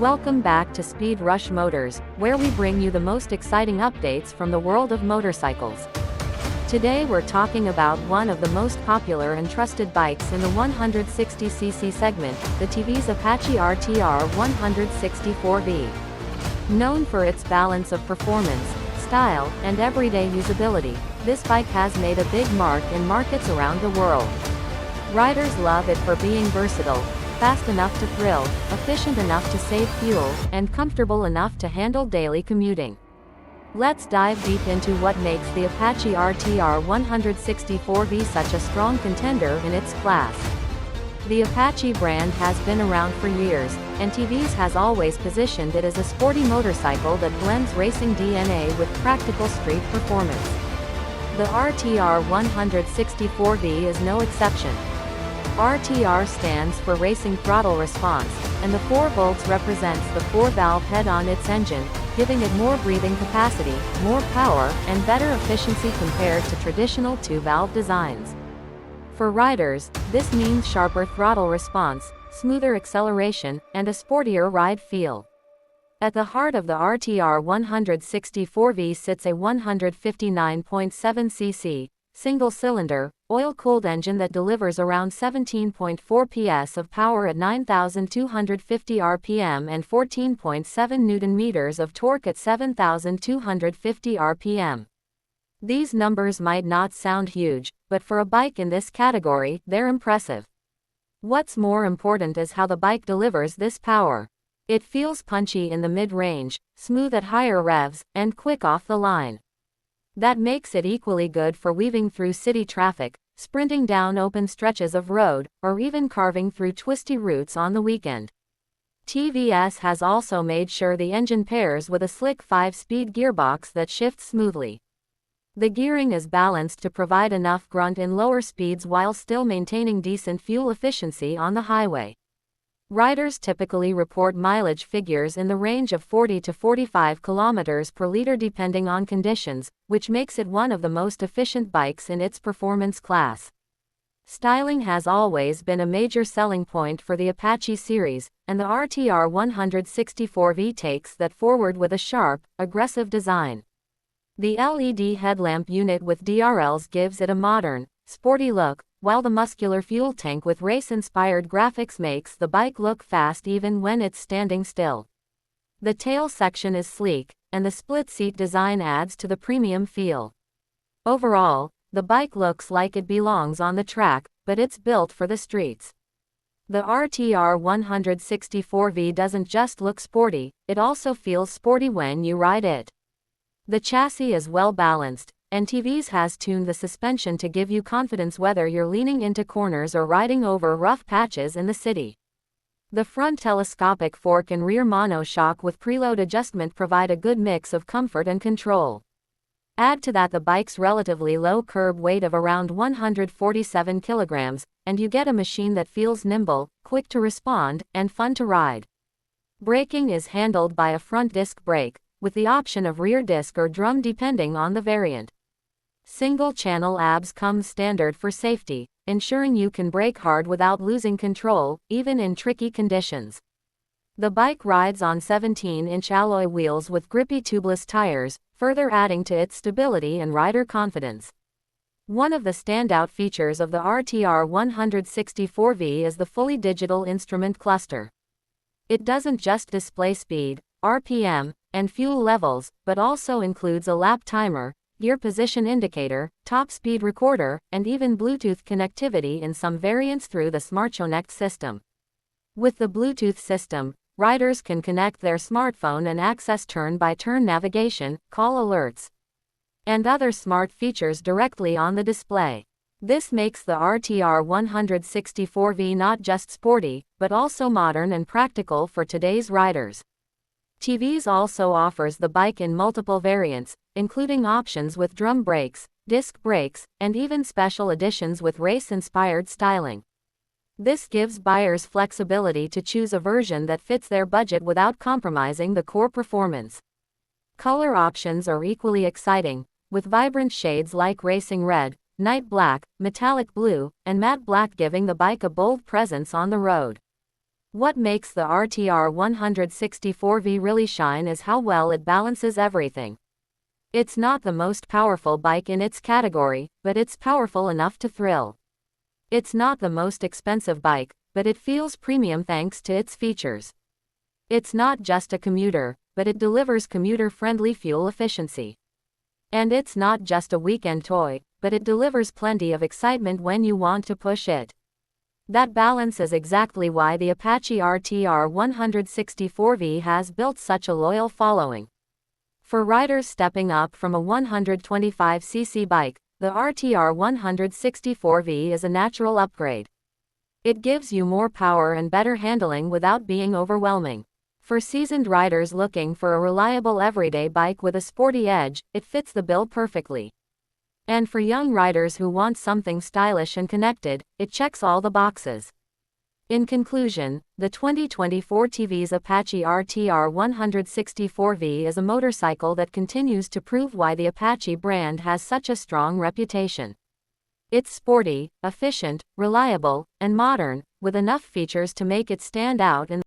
Welcome back to Speed Rush Motors, where we bring you the most exciting updates from the world of motorcycles. Today we're talking about one of the most popular and trusted bikes in the 160cc segment, the TVS Apache RTR 164V. Known for its balance of performance, style, and everyday usability, this bike has made a big mark in markets around the world. Riders love it for being versatile, fast enough to thrill, efficient enough to save fuel, and comfortable enough to handle daily commuting. Let's dive deep into what makes the Apache RTR 164V such a strong contender in its class. The Apache brand has been around for years, and TVS has always positioned it as a sporty motorcycle that blends racing DNA with practical street performance. The RTR 164V is no exception. RTR stands for Racing Throttle Response, and the 4 volts represents the 4-valve head on its engine, giving it more breathing capacity, more power, and better efficiency compared to traditional 2-valve designs. For riders, this means sharper throttle response, smoother acceleration, and a sportier ride feel. At the heart of the RTR 164V sits a 159.7cc, single-cylinder, oil-cooled engine that delivers around 17.4 PS of power at 9,250 RPM and 14.7 Nm of torque at 7,250 RPM. These numbers might not sound huge, but for a bike in this category, they're impressive. What's more important is how the bike delivers this power. It feels punchy in the mid-range, smooth at higher revs, and quick off the line. That makes it equally good for weaving through city traffic, sprinting down open stretches of road, or even carving through twisty routes on the weekend. TVS has also made sure the engine pairs with a slick 5-speed gearbox that shifts smoothly. The gearing is balanced to provide enough grunt in lower speeds while still maintaining decent fuel efficiency on the highway. Riders typically report mileage figures in the range of 40 to 45 kilometers per liter depending on conditions, which makes it one of the most efficient bikes in its performance class. Styling has always been a major selling point for the Apache series, and the RTR 164V takes that forward with a sharp, aggressive design. The LED headlamp unit with DRLs gives it a modern, sporty look, while the muscular fuel tank with race-inspired graphics makes the bike look fast even when it's standing still. The tail section is sleek, and the split-seat design adds to the premium feel. Overall, the bike looks like it belongs on the track, but it's built for the streets. The RTR 164V doesn't just look sporty, it also feels sporty when you ride it. The chassis is well balanced, and TVS has tuned the suspension to give you confidence whether you're leaning into corners or riding over rough patches in the city. The front telescopic fork and rear monoshock with preload adjustment provide a good mix of comfort and control. Add to that the bike's relatively low curb weight of around 147 kilograms, and you get a machine that feels nimble, quick to respond, and fun to ride. Braking is handled by a front disc brake, with the option of rear disc or drum depending on the variant. Single-channel ABS comes standard for safety, ensuring you can brake hard without losing control, even in tricky conditions. The bike rides on 17-inch alloy wheels with grippy tubeless tires, further adding to its stability and rider confidence. One of the standout features of the RTR 164V is the fully digital instrument cluster. It doesn't just display speed, RPM, and fuel levels, but also includes a lap timer, gear position indicator, top speed recorder, and even Bluetooth connectivity in some variants through the SmartXonnect system. With the Bluetooth system, riders can connect their smartphone and access turn-by-turn navigation, call alerts, and other smart features directly on the display. This makes the RTR 164V not just sporty, but also modern and practical for today's riders. TVS also offers the bike in multiple variants, including options with drum brakes, disc brakes, and even special editions with race-inspired styling. This gives buyers flexibility to choose a version that fits their budget without compromising the core performance. Color options are equally exciting, with vibrant shades like racing red, night black, metallic blue, and matte black giving the bike a bold presence on the road. What makes the RTR 164V really shine is how well it balances everything. It's not the most powerful bike in its category, but it's powerful enough to thrill. It's not the most expensive bike, but it feels premium thanks to its features. It's not just a commuter, but it delivers commuter-friendly fuel efficiency. And it's not just a weekend toy, but it delivers plenty of excitement when you want to push it. That balance is exactly why the Apache RTR 164V has built such a loyal following. For riders stepping up from a 125cc bike, the RTR 164V is a natural upgrade. It gives you more power and better handling without being overwhelming. For seasoned riders looking for a reliable everyday bike with a sporty edge, it fits the bill perfectly. And for young riders who want something stylish and connected, it checks all the boxes. In conclusion, the 2024 TVS Apache RTR 164V is a motorcycle that continues to prove why the Apache brand has such a strong reputation. It's sporty, efficient, reliable, and modern, with enough features to make it stand out in